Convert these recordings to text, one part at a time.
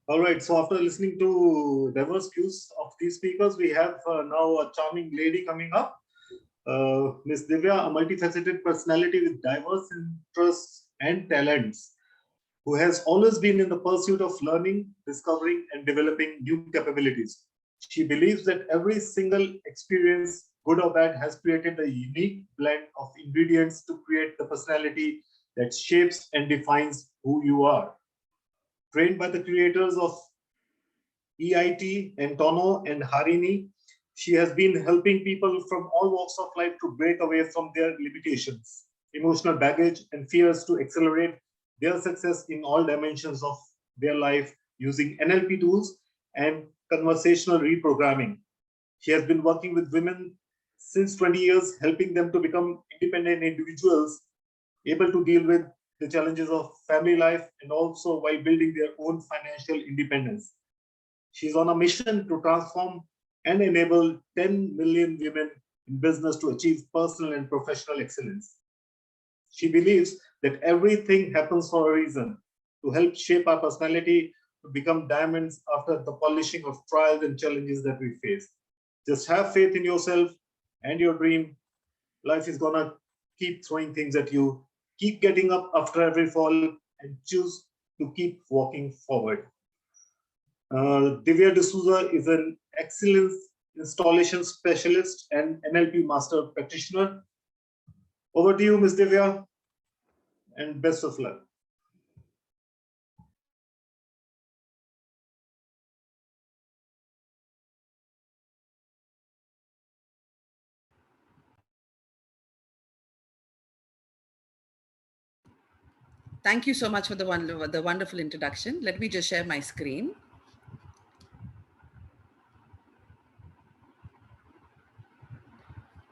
All right. So after listening to diverse views of these speakers, we have now a charming lady coming up, Miss Divya, a multifaceted personality with diverse interests and talents, who has always been in the pursuit of learning, discovering, and developing new capabilities. She believes that every single experience, good or bad, has created a unique blend of ingredients to create the personality that shapes and defines who you are. Trained by the creators of EIT, Antonio and Harini, she has been helping people from all walks of life to break away from their limitations, emotional baggage, and fears to accelerate their success in all dimensions of their life using NLP tools and conversational reprogramming. She has been working with women since 20 years, helping them to become independent individuals, able to deal with the challenges of family life and also while building their own financial independence. She's on a mission to transform and enable 10 million women in business to achieve personal and professional excellence. She believes that everything happens for a reason, to help shape our personality to become diamonds after the polishing of trials and challenges that we face. Just have faith in yourself and your dream. Life is gonna keep throwing things at you. Keep getting up after every fall and choose to keep walking forward. Divya Dsouza is an excellence installation specialist and NLP master practitioner. Over to you, Ms. Divya, and best of luck. Thank you so much for the wonderful introduction. Let me just share my screen.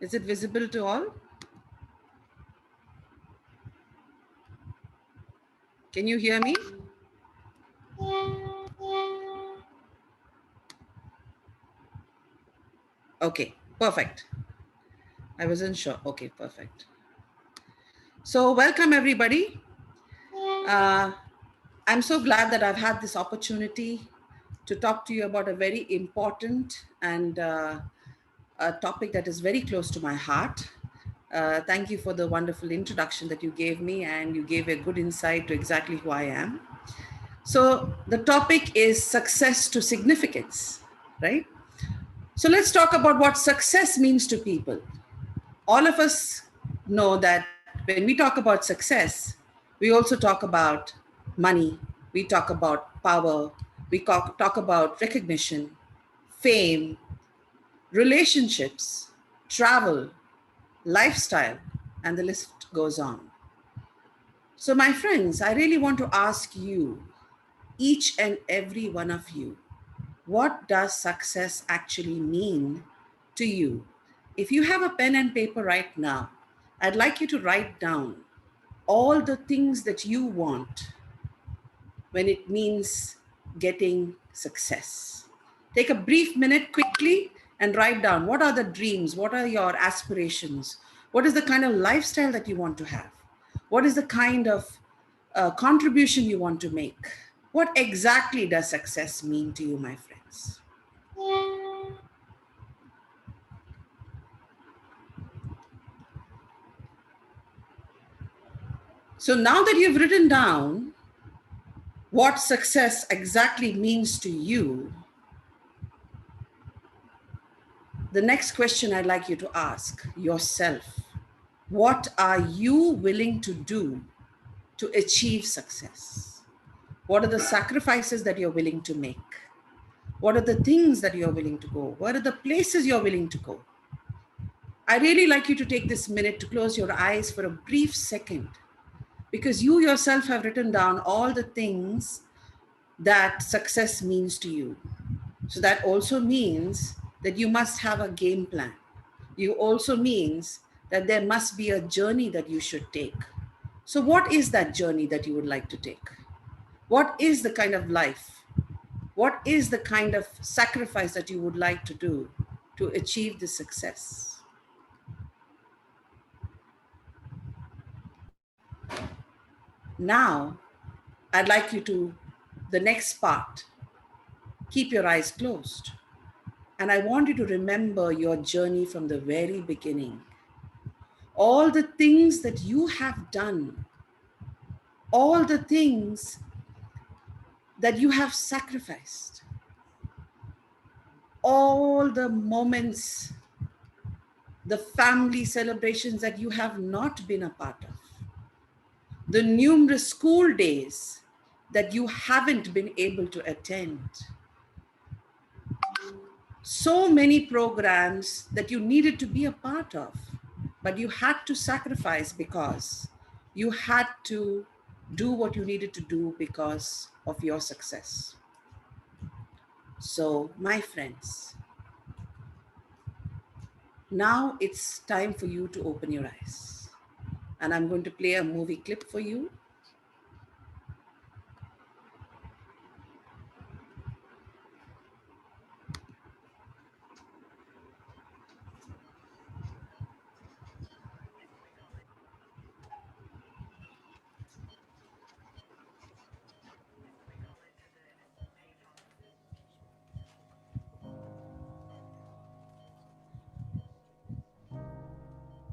Is it visible to all? Can you hear me? Okay, perfect. I wasn't sure. Okay, perfect. So welcome everybody. I'm so glad that I've had this opportunity to talk to you about a very important and a topic that is very close to my heart. Thank you for the wonderful introduction that you gave me, and you gave a good insight to exactly who I am. So the topic is success to significance, right? So let's talk about what success means to people. All of us know that when we talk about success, we also talk about money, we talk about power, we talk about recognition, fame, relationships, travel, lifestyle, and the list goes on. So, my friends, I really want to ask you, each and every one of you, what does success actually mean to you? If you have a pen and paper right now, I'd like you to write down all the things that you want when it means getting success. Take a brief minute quickly and write down what are the dreams, what are your aspirations, what is the kind of lifestyle that you want to have, what is the kind of contribution you want to make. What exactly does success mean to you, my friends? So now that you've written down what success exactly means to you, the next question I'd like you to ask yourself: what are you willing to do to achieve success? What are the sacrifices that you're willing to make? What are the things that you're willing to go? What are the places you're willing to go? I really like you to take this minute to close your eyes for a brief second, because you yourself have written down all the things that success means to you. So that also means that you must have a game plan. You also means that there must be a journey that you should take. So what is that journey that you would like to take? What is the kind of life? What is the kind of sacrifice that you would like to do to achieve the success? Now, I'd like you to, the next part Keep your eyes closed. And I want you to remember your journey from the very beginning. All the things that you have done, all the things that you have sacrificed, all the moments, the family celebrations that you have not been a part of, the numerous school days that you haven't been able to attend, so many programs that you needed to be a part of, but you had to sacrifice because you had to do what you needed to do because of your success. So, my friends, now it's time for you to open your eyes. And I'm going to play a movie clip for you.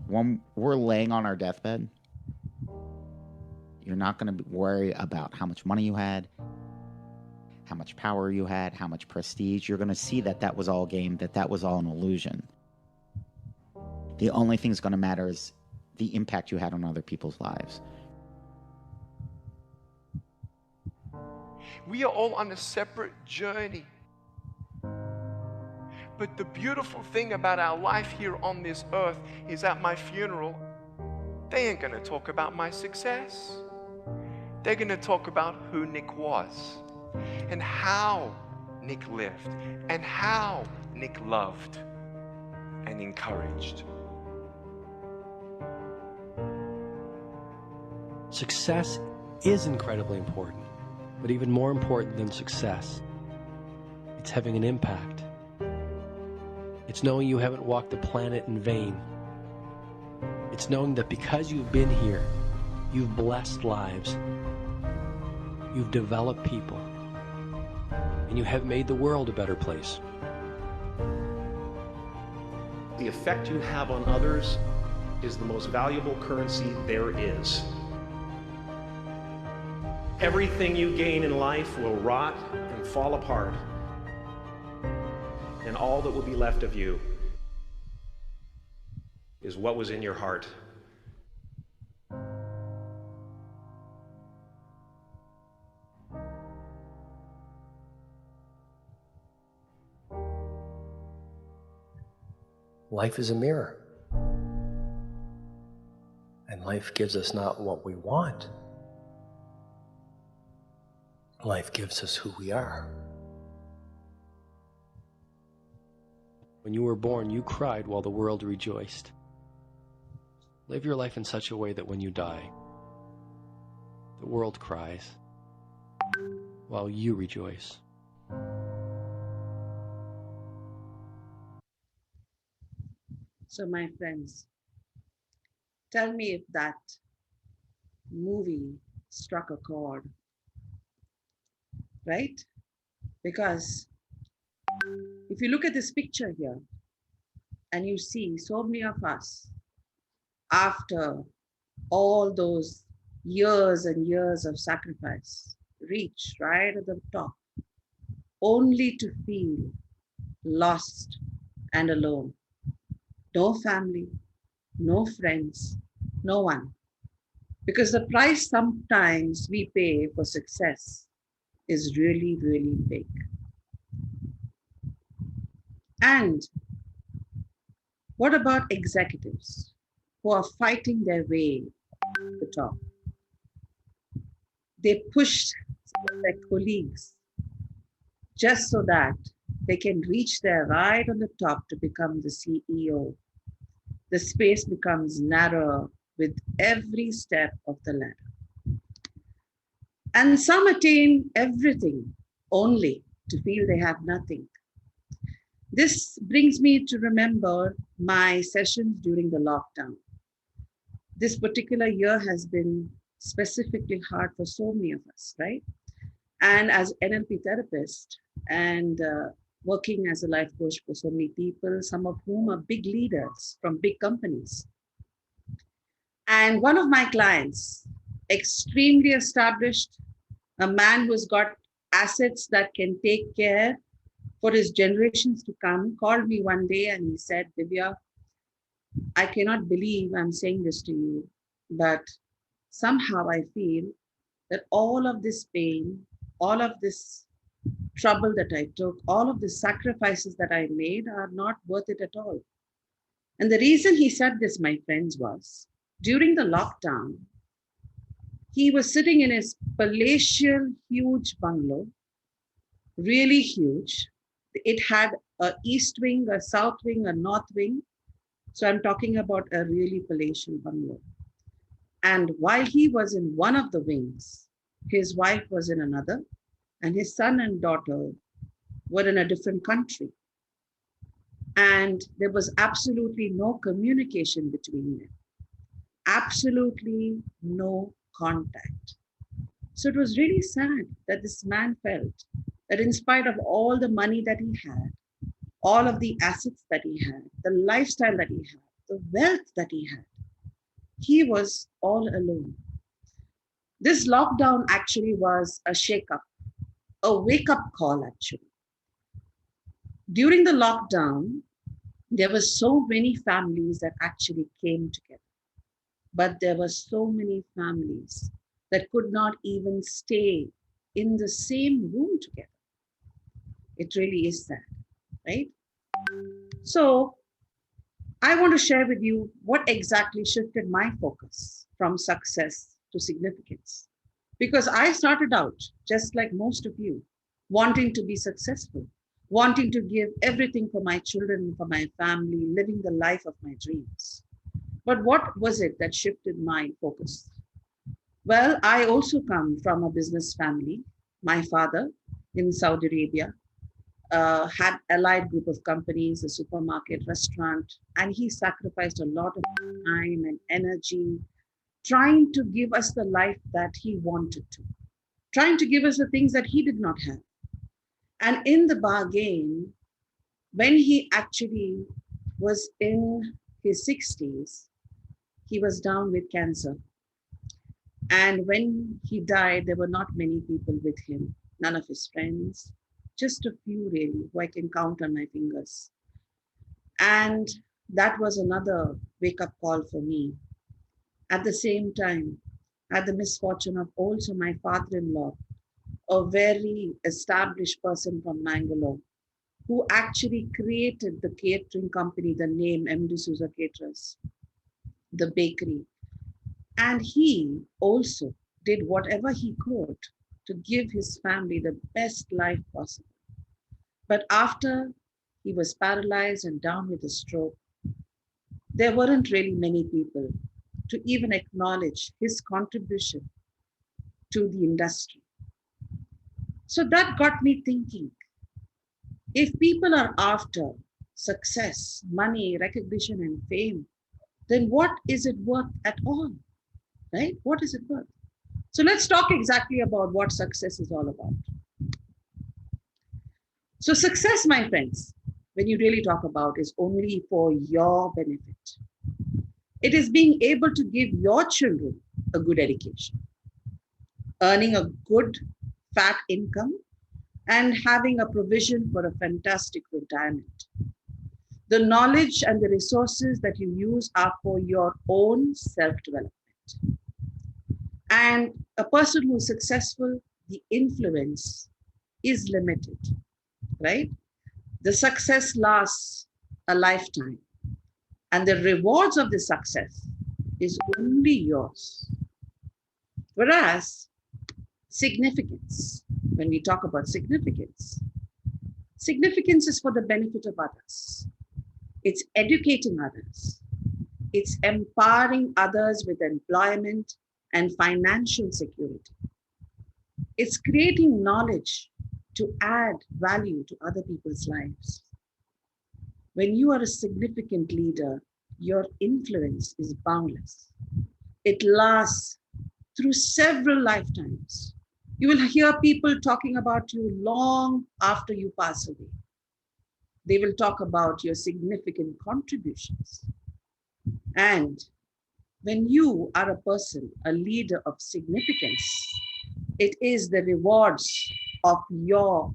When we're laying on our deathbed, you're not going to worry about how much money you had, how much power you had, how much prestige. You're going to see that that was all game, that that was all an illusion. The only thing that's going to matter is the impact you had on other people's lives. We are all on a separate journey. But the beautiful thing about our life here on this earth is at my funeral, they ain't gonna talk about my success. They're gonna talk about who Nick was and how Nick lived and how Nick loved and encouraged. Success is incredibly important, but even more important than success, it's having an impact. It's knowing you haven't walked the planet in vain. It's knowing that because you've been here, you've blessed lives, you've developed people, and you have made the world a better place. The effect you have on others is the most valuable currency there is. Everything you gain in life will rot and fall apart, and all that will be left of you is what was in your heart. Life is a mirror, and life gives us not what we want. Life gives us who we are. When you were born, you cried while the world rejoiced. Live your life in such a way that when you die, the world cries while you rejoice. So, my friends, tell me if that movie struck a chord, right? Because if you look at this picture here and you see so many of us, after all those years and years of sacrifice, reach right at the top, only to feel lost and alone. No family, no friends, no one. Because the price sometimes we pay for success is really, really big. And what about executives who are fighting their way to the top? They push their colleagues just so that they can reach there right on the top to become the CEO. The space becomes narrower with every step of the ladder. And some attain everything only to feel they have nothing. This brings me to remember my sessions during the lockdown. This particular year has been specifically hard for so many of us, right? And as NLP therapist and working as a life coach for so many people, some of whom are big leaders from big companies. And one of my clients, extremely established, a man who's got assets that can take care for his generations to come, called me one day and he said, Divya, I cannot believe I'm saying this to you, but somehow I feel that all of this pain, all of this trouble that I took, all of the sacrifices that I made are not worth it at all. And the reason he said this, my friends, was during the lockdown, he was sitting in his palatial, huge bungalow, really huge. It had a east wing, a south wing, a north wing. So I'm talking about a really palatial bungalow. And while he was in one of the wings, his wife was in another, and his son and daughter were in a different country. And there was absolutely no communication between them, absolutely no contact. So it was really sad that this man felt that in spite of all the money that he had, all of the assets that he had, the lifestyle that he had, the wealth that he was all alone. This lockdown actually was a shake-up, a wake-up call actually. During the lockdown, there were so many families that actually came together, but there were so many families that could not even stay in the same room together. It really is sad, right? So I want to share with you what exactly shifted my focus from success to significance. Because I started out, just like most of you, wanting to be successful, wanting to give everything for my children, for my family, living the life of my dreams. But what was it that shifted my focus? Well, I also come from a business family. My father in Saudi Arabia had allied group of companies, a supermarket, restaurant, and he sacrificed a lot of time and energy trying to give us the life that he wanted to, trying to give us the things that he did not have. And in the bargain, when he actually was in his 60s, he was down with cancer. And when he died, there were not many people with him, none of his friends, just a few really, who I can count on my fingers. And that was another wake-up call for me. At the same time, I had the misfortune of also my father-in-law, a very established person from Mangalore, who actually created the catering company, the name Divya Dsouza Caterers, the bakery. And he also did whatever he could to give his family the best life possible. But after he was paralyzed and down with a stroke, there weren't really many people to even acknowledge his contribution to the industry. So that got me thinking, if people are after success, money, recognition, and fame, then what is it worth at all, right? What is it worth? So let's talk exactly about what success is all about. So success, my friends, when you really talk about, is only for your benefit. It is being able to give your children a good education, earning a good fat income, and having a provision for a fantastic retirement. The knowledge and the resources that you use are for your own self-development. And a person who is successful, the influence is limited, right? The success lasts a lifetime, and the rewards of the success is only yours. Whereas significance, when we talk about significance, significance is for the benefit of others. It's educating others. It's empowering others with employment and financial security. It's creating knowledge to add value to other people's lives. When you are a significant leader, your influence is boundless. It lasts through several lifetimes. You will hear people talking about you long after you pass away. They will talk about your significant contributions. And when you are a person, a leader of significance, it is the rewards of your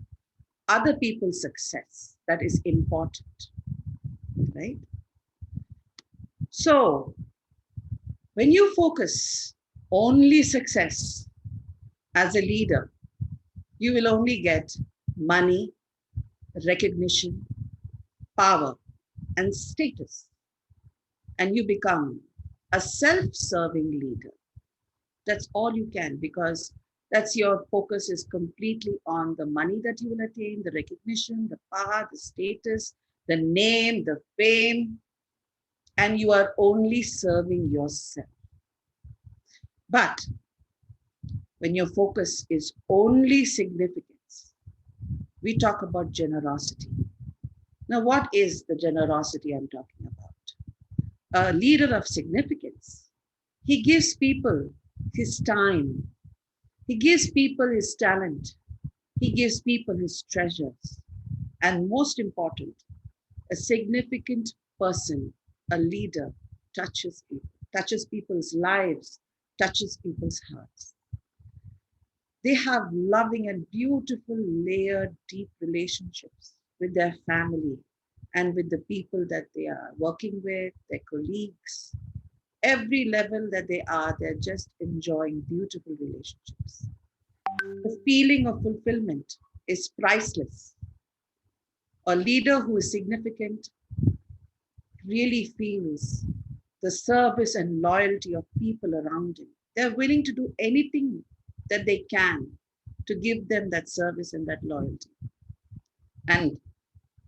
other people's success that is important, right? So when you focus only success as a leader, you will only get money, recognition, power, and status. And you become a self-serving leader. That's all you can, because that's your focus is completely on the money that you will attain, the recognition, the power, the status, the name, the fame, and you are only serving yourself. But when your focus is only significance, we talk about generosity. Now, what is the generosity I'm talking about? A leader of significance, he gives people his time, he gives people his talent, he gives people his treasures. And most important, a significant person, a leader, touches people's lives, touches people's hearts. They have loving and beautiful, layered, deep relationships with their family and with the people that they are working with, their colleagues. Every level that they are, they're just enjoying beautiful relationships. The feeling of fulfillment is priceless. A leader who is significant really feels the service and loyalty of people around him. They're willing to do anything that they can to give them that service and that loyalty. And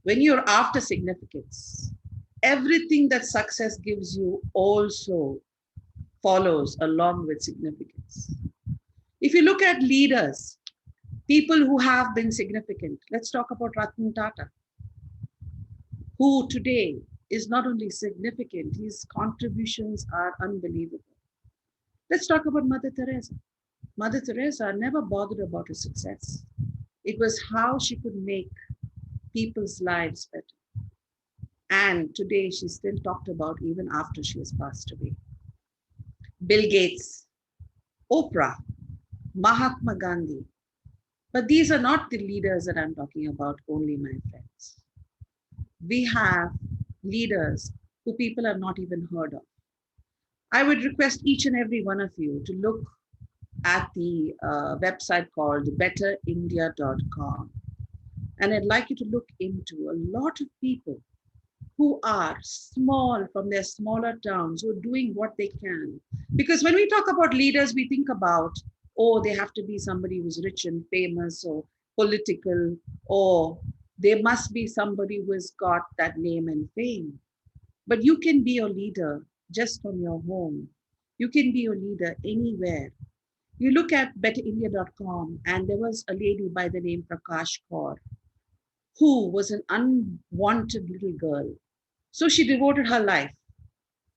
when you're after significance, everything that success gives you also follows along with significance. If you look at leaders, people who have been significant, let's talk about Ratan Tata, who today is not only significant, his contributions are unbelievable. Let's talk about Mother Teresa. Mother Teresa never bothered about her success. It was how she could make people's lives better. And today she's still talked about even after she has passed away. Bill Gates, Oprah, Mahatma Gandhi. But these are not the leaders that I'm talking about only, my friends. We have leaders who people have not even heard of. I would request each and every one of you to look at the website called betterindia.com. And I'd like you to look into a lot of people who are small from their smaller towns, who are doing what they can. Because when we talk about leaders, we think about, oh, they have to be somebody who's rich and famous or political, or there must be somebody who has got that name and fame. But you can be a leader just from your home. You can be a leader anywhere. You look at betterindia.com, and there was a lady by the name Prakash Kaur, who was an unwanted little girl. So she devoted her life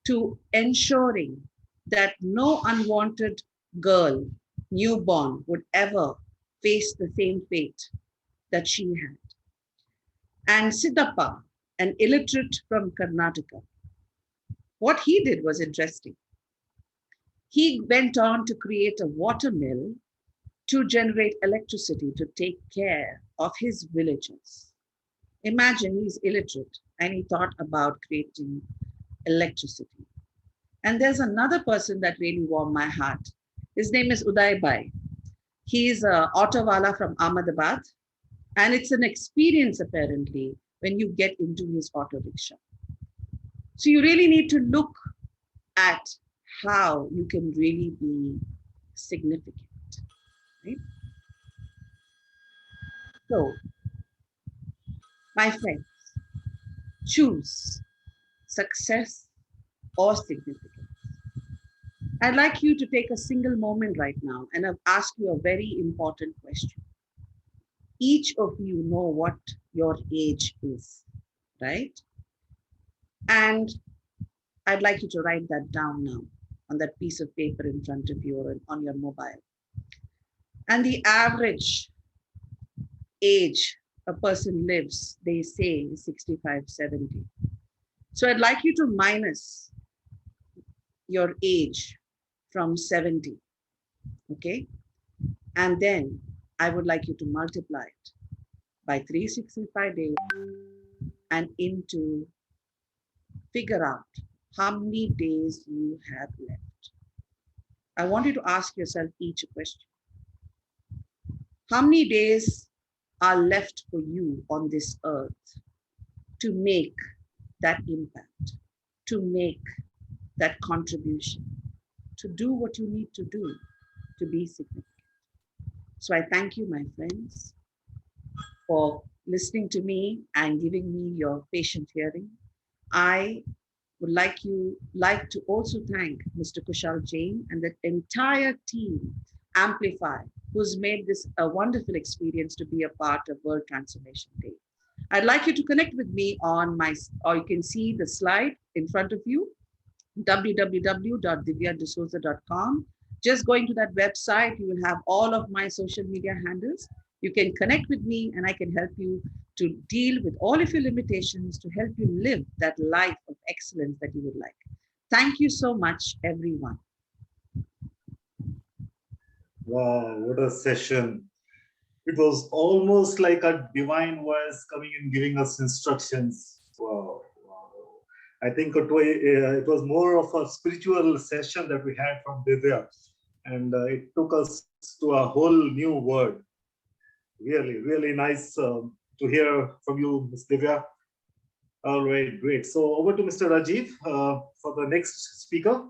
to ensuring that no unwanted girl, newborn, would ever face the same fate that she had. And Siddhappa, an illiterate from Karnataka, what he did was interesting. He went on to create a water mill to generate electricity to take care of his villagers. Imagine he's illiterate and he thought about creating electricity. And there's another person that really warmed my heart. His name is Uday Bhai. He's an autowala from Ahmedabad. And it's an experience, apparently, when you get into his auto rickshaw. So you really need to look at how you can really be significant, right? So, my friends, choose success or significance. I'd like you to take a single moment right now, and I've asked you a very important question. Each of you know what your age is, right? And I'd like you to write that down now on that piece of paper in front of you or on your mobile. And the average age a person lives, they say, is 65, 70. So I'd like you to minus your age from 70, okay? And then I would like you to multiply it by 365 days and into figure out how many days you have left. I want you to ask yourself each a question. How many days are left for you on this earth to make that impact, to make that contribution, to do what you need to do to be significant? So I thank you, my friends, for listening to me and giving me your patient hearing. I would like to also thank Mr. Kushal Jain and the entire team, Amplify, who's made this a wonderful experience to be a part of World Transformation Day. I'd like you to connect with me on or you can see the slide in front of you, www.divyadsouza.com. Just going to that website, you will have all of my social media handles. You can connect with me and I can help you to deal with all of your limitations to help you live that life of excellence that you would like. Thank you so much, everyone. Wow, what a session. It was almost like a divine voice coming and giving us instructions. Wow. I think it was more of a spiritual session that we had from Divya, and it took us to a whole new world. Really, really nice to hear from you, Ms. Divya. All right, great. So over to Mr. Rajiv for the next speaker.